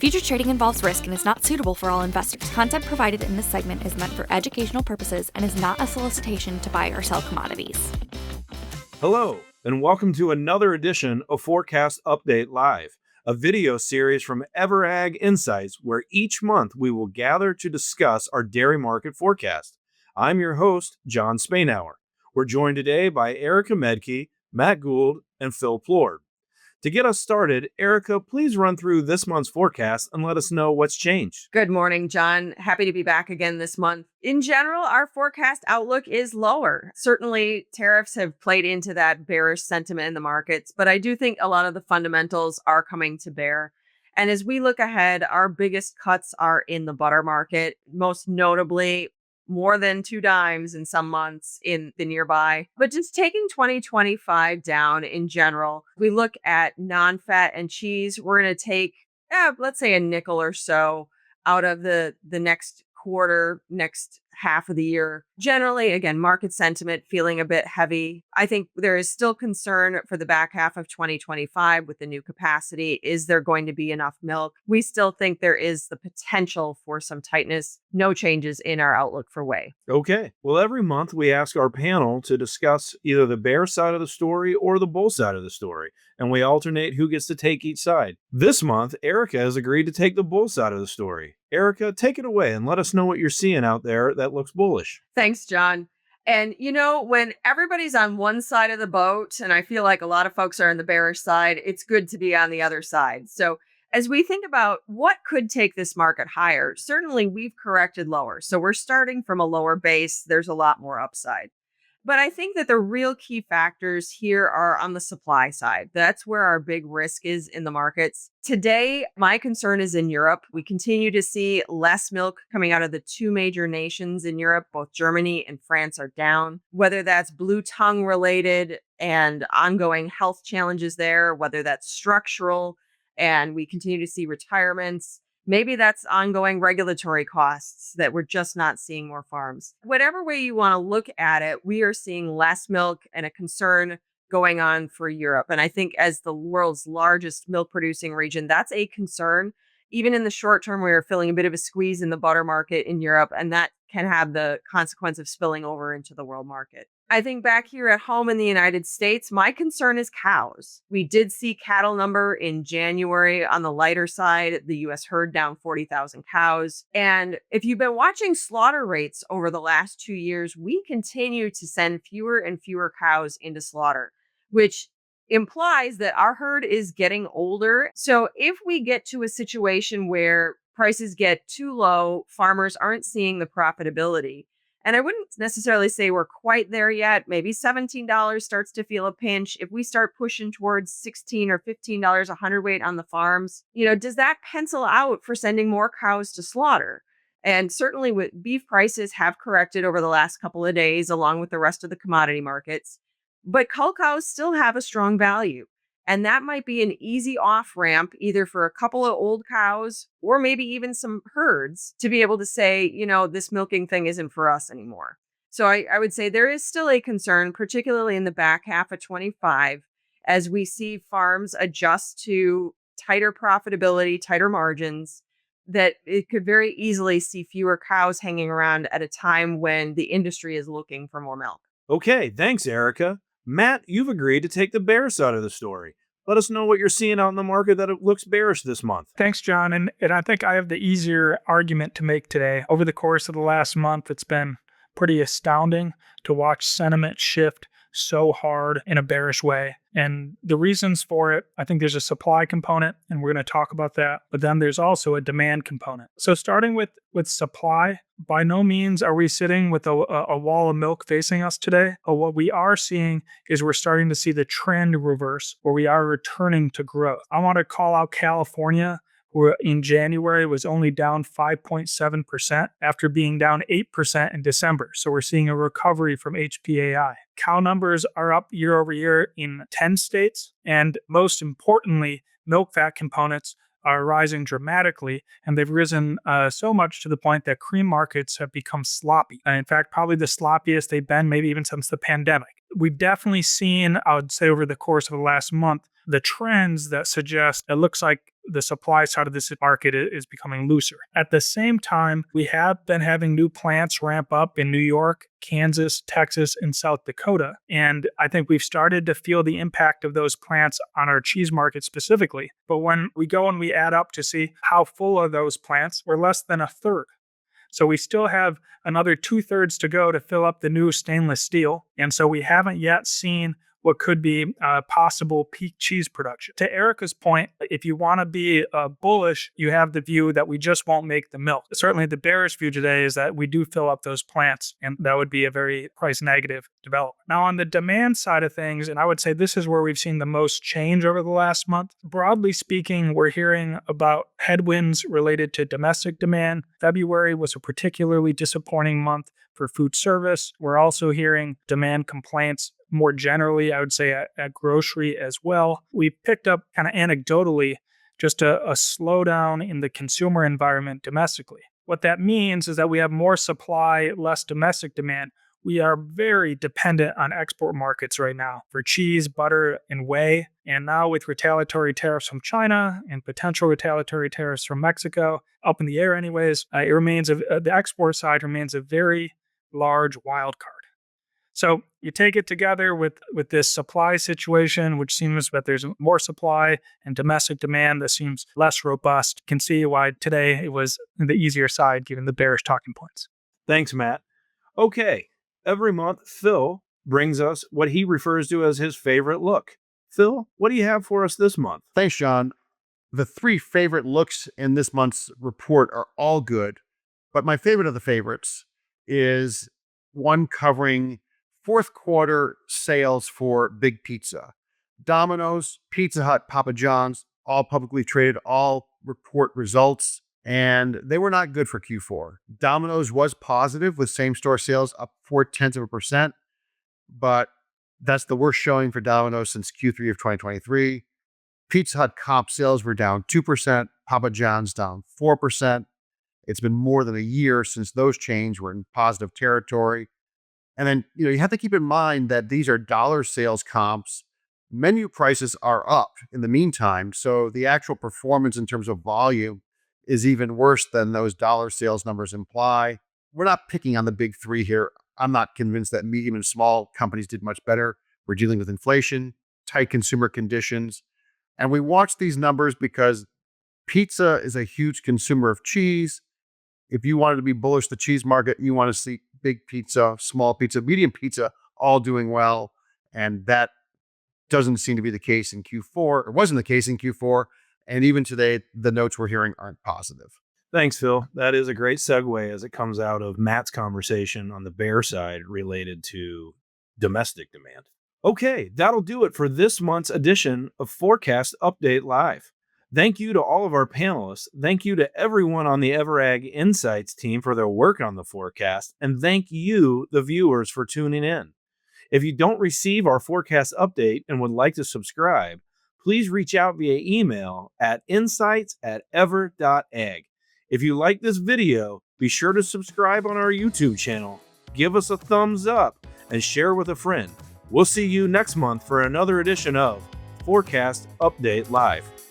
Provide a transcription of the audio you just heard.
Futures trading involves risk and is not suitable for all investors. Content provided in this segment is meant for educational purposes and is not a solicitation to buy or sell commodities. Hello, and welcome to another edition of Forecast Update Live, a video series from EverAg Insights where each month we will gather to discuss our dairy market forecast. I'm your host, John Spainhour. We're joined today by Erica Medke, Matt Gould, and Phil Plord. To get us started, Erica, please run through this month's forecast and let us know what's changed. Good morning, John. Happy to be back again this month. In general, our forecast outlook is lower. Certainly, tariffs have played into that bearish sentiment in the markets, but I do think a lot of the fundamentals are coming to bear. And as we look ahead, our biggest cuts are in the butter market, most notably more than 2 dimes in some months in the nearby. But just taking 2025 down in general, we look at non-fat and cheese, we're going to take, let's say a nickel or so out of the next quarter, next half of the year. Generally, again, market sentiment feeling a bit heavy. I think there is still concern for the back half of 2025 with the new capacity. Is there going to be enough milk? We still think there is the potential for some tightness. No changes in our outlook for whey. Okay. Well, every month we ask our panel to discuss either the bear side of the story or the bull side of the story, and we alternate who gets to take each side. This month, Erica has agreed to take the bull side of the story. Erica, take it away and let us know what you're seeing out there that looks bullish. Thanks, John. And when everybody's on one side of the boat, and I feel like a lot of folks are on the bearish side, it's good to be on the other side. So as we think about what could take this market higher, certainly we've corrected lower. So we're starting from a lower base. There's a lot more upside. But I think that the real key factors here are on the supply side. That's where our big risk is in the markets. Today, my concern is in Europe. We continue to see less milk coming out of the 2 major nations in Europe. Both Germany and France are down. Whether that's blue tongue related and ongoing health challenges there, whether that's structural and we continue to see retirements. Maybe that's ongoing regulatory costs that we're just not seeing more farms. Whatever way you want to look at it, we are seeing less milk and a concern going on for Europe. And I think as the world's largest milk producing region, that's a concern. Even in the short term, we are feeling a bit of a squeeze in the butter market in Europe, and that can have the consequence of spilling over into the world market. I think back here at home in the United States, my concern is cows. We did see cattle number in January on the lighter side, the U.S. herd down 40,000 cows. And if you've been watching slaughter rates over the last 2 years, we continue to send fewer and fewer cows into slaughter, which implies that our herd is getting older. So if we get to a situation where prices get too low, farmers aren't seeing the profitability. And I wouldn't necessarily say we're quite there yet. Maybe $17 starts to feel a pinch. If we start pushing towards $16 or $15 a hundredweight on the farms, does that pencil out for sending more cows to slaughter? And certainly with beef prices have corrected over the last couple of days, along with the rest of the commodity markets. But cull cows still have a strong value. And that might be an easy off-ramp, either for a couple of old cows or maybe even some herds to be able to say, this milking thing isn't for us anymore. So I would say there is still a concern, particularly in the back half of 25, as we see farms adjust to tighter profitability, tighter margins, that it could very easily see fewer cows hanging around at a time when the industry is looking for more milk. Okay, thanks, Erica. Matt, you've agreed to take the bear side of the story. Let us know what you're seeing out in the market that it looks bearish this month. Thanks, John. And I think I have the easier argument to make today. Over the course of the last month, it's been pretty astounding to watch sentiment shift so hard in a bearish way. And the reasons for it, I think there's a supply component, and we're going to talk about that. But then there's also a demand component. So starting with supply, by no means are we sitting with a wall of milk facing us today. But what we are seeing is we're starting to see the trend reverse, where we are returning to growth. I want to call out California, who in January was only down 5.7% after being down 8% in December. So we're seeing a recovery from HPAI. Cow numbers are up year over year in 10 states. And most importantly, milk fat components are rising dramatically, and they've risen so much to the point that cream markets have become sloppy. In fact, probably the sloppiest they've been maybe even since the pandemic. we've definitely seen, I would say over the course of the last month, the trends that suggest it looks like the supply side of this market is becoming looser. At the same time, we have been having new plants ramp up in New York, Kansas, Texas, and South Dakota. And I think we've started to feel the impact of those plants on our cheese market specifically. But when we go and we add up to see how full are those plants, we're less than a third. So we still have another 2/3 to go to fill up the new stainless steel. And so we haven't yet seen what could be possible peak cheese production. To Erica's point, if you want to be bullish, you have the view that we just won't make the milk. Certainly the bearish view today is that we do fill up those plants, and that would be a very price negative development. Now on the demand side of things, and I would say this is where we've seen the most change over the last month, broadly speaking, we're hearing about headwinds related to domestic demand. February was a particularly disappointing month for food service. We're also hearing demand complaints more generally, I would say, at grocery as well. We picked up kind of anecdotally just a slowdown in the consumer environment domestically. What that means is that we have more supply, less domestic demand. We are very dependent on export markets right now for cheese, butter, and whey. And now with retaliatory tariffs from China and potential retaliatory tariffs from Mexico, up in the air anyways, the export side remains a very large wild card. So you take it together with this supply situation, which seems that there's more supply, and domestic demand that seems less robust. You can see why today it was the easier side given the bearish talking points. Thanks, Matt. Okay, every month, Phil brings us what he refers to as his favorite look. Phil, what do you have for us this month? Thanks, John. The 3 favorite looks in this month's report are all good, but my favorite of the favorites is one covering fourth quarter sales for Big Pizza. Domino's, Pizza Hut, Papa John's, all publicly traded, all report results, and they were not good for Q4. Domino's was positive with same-store sales up 0.4%, but that's the worst showing for Domino's since Q3 of 2023. Pizza Hut comp sales were down 2%, Papa John's down 4%. It's been more than a year since those chains were in positive territory. And then, you have to keep in mind that these are dollar sales comps. Menu prices are up in the meantime. So the actual performance in terms of volume is even worse than those dollar sales numbers imply. We're not picking on the big 3 here. I'm not convinced that medium and small companies did much better. We're dealing with inflation, tight consumer conditions. And we watch these numbers because pizza is a huge consumer of cheese. If you wanted to be bullish the cheese market, you want to see big pizza, small pizza, medium pizza, all doing well. And that doesn't seem to be the case in Q4, or wasn't the case in Q4. And even today, the notes we're hearing aren't positive. Thanks, Phil. That is a great segue as it comes out of Matt's conversation on the bear side related to domestic demand. Okay, that'll do it for this month's edition of Forecast Update Live. Thank you to all of our panelists. Thank you to everyone on the EverAg Insights team for their work on the forecast. And thank you, the viewers, for tuning in. If you don't receive our forecast update and would like to subscribe, please reach out via email at insights@ever.ag. If you like this video, be sure to subscribe on our YouTube channel, give us a thumbs up, and share with a friend. We'll see you next month for another edition of Forecast Update Live.